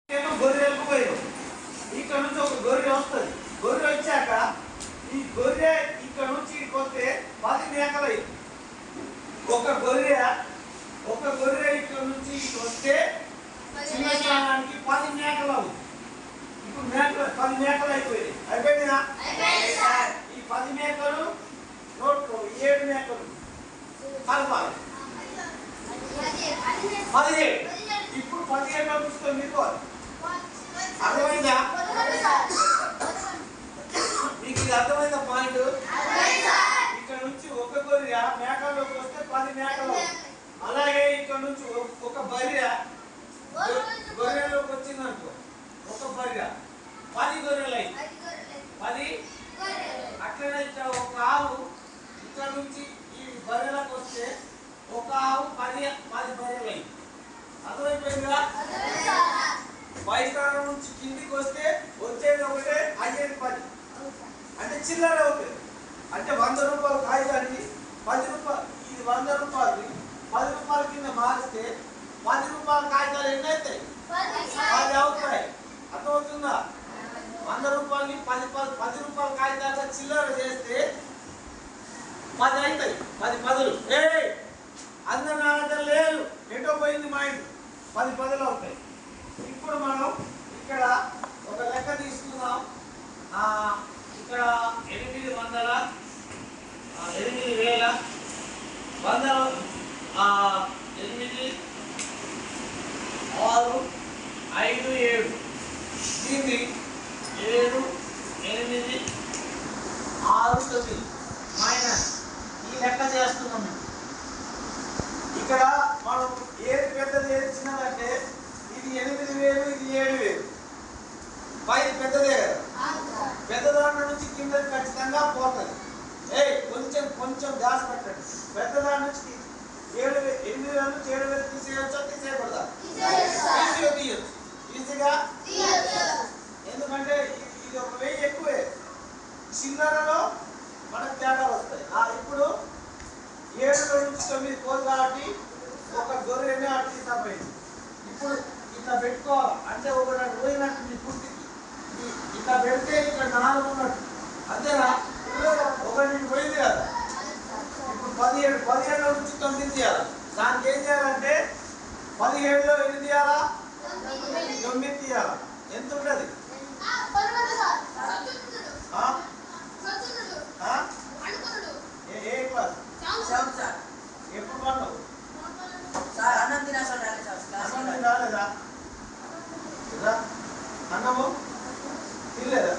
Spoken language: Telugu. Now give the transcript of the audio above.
గొర్రెలకు పోయాం. ఇక్కడ నుంచి ఒక గొర్రె వస్తుంది. గొర్రె వచ్చాక ఈ గొర్రె ఇక్కడ నుంచి కొస్తే 10 మేకలు అయ్యి ఒక గొర్రె ఇక్కడ నుంచి వస్తే చిన్న స్థానానికి 10 మేకలు అవు. ఇప్పుడు 10 మేకలు అయిపోయాయి. అయిపోయిందా? ఈ 10 మేకలు నోట్లో 7 మేకలు కలపాలి. 17. ఇప్పుడు 17 పుస్తకం మీకోవాలి. అర్థమైందా? మీకు ఇది అర్థమైందా పాయింట్? ఇక్కడ నుంచి ఒక గొర్రె మేకల్లోకి వస్తే 10 మేకలు. అలాగే ఇక్కడ నుంచి ఒక గొర్రెలోకి వచ్చిందనుకో, ఒక బర్రె 10 గొర్రెలు అయి 10. అట్లనే ఇక్కడ ఒక ఆవు ఇక్కడ నుంచి ఈ బర్రెలకు వస్తే ఒక ఆవు 10 బర్రెలు అయి. అర్థమైపోయిందా? పై స్థానం నుంచి కిందికి వస్తే వచ్చేది ఒకటే, అయ్యేది 10. అంటే చిల్లర అవుతుంది. అంటే 100 రూపాయలు కాగితానికి 10 రూపాయలు. ఇది 100 రూపాయలు 10 రూపాయల కింద మారిస్తే 10 రూపాయల కాగితాలు ఎన్ని అవుతాయి? 10 అవుతాయి. అర్థమవుతుందా? 100 రూపాయలని 10 రూపాయల కాగితాలుగా చిల్లర చేస్తే 10 అవుతాయి. 10 పదులు. అందరి నాగతం లేదు, ఎటో పోయింది మైండ్. 10 పదులు అవుతాయి. ఇప్పుడు మనం ఇక్కడ ఒక లెక్క తీసుకుందాం. ఇక్కడ 8,000 8,000 100 8 6 5 7 దీన్ని 7 8 6 9 మైనస్ ఈ లెక్క చేస్తున్నాం. ఇక్కడ మనం ఏది పెద్దది ఏది చిన్నదంటే ఇది 8,000 ఇది 7,000. పైది పెద్దదే కదా, పెద్ద దాంట్లో నుంచి కిందకి ఖచ్చితంగా పోతుంది. కొంచెం గ్యాస్ పెట్టండి. పెద్ద దాని నుంచి 8,000 నుంచి 7,000 తీసేయచ్చా? తీసేయకూడదా? తీయచ్చు ఈజీగా. ఎందుకంటే ఇది ఒక 1000 ఎక్కువే. చిల్లరలో మనకు తేడా వస్తాయి. ఇప్పుడు 7 నుంచి 9 పోదు కాబట్టి ఒక గొర్రెనే అటు తీసిపోయింది. ఇప్పుడు ఇట్లా పెట్టుకోవాలి. అంటే ఒకటి పోయినట్టు పూర్తికి ఇట్లా పెడితే ఇక్కడ 4 ఉన్నట్టు. అంతేనా? ఒకటి పోయింది కదా. ఇప్పుడు 17 నుంచి 9 తీయాలి. దానికి ఏం చేయాలంటే 17లో ఎన్ని తీయాలా? 9 తీయాలా? ఎంత ఉంటుంది? ఏ క్లాస్? ఎప్పుడు పడ్డావు? అన్నం రాలేదా? అన్నము తినలేదా?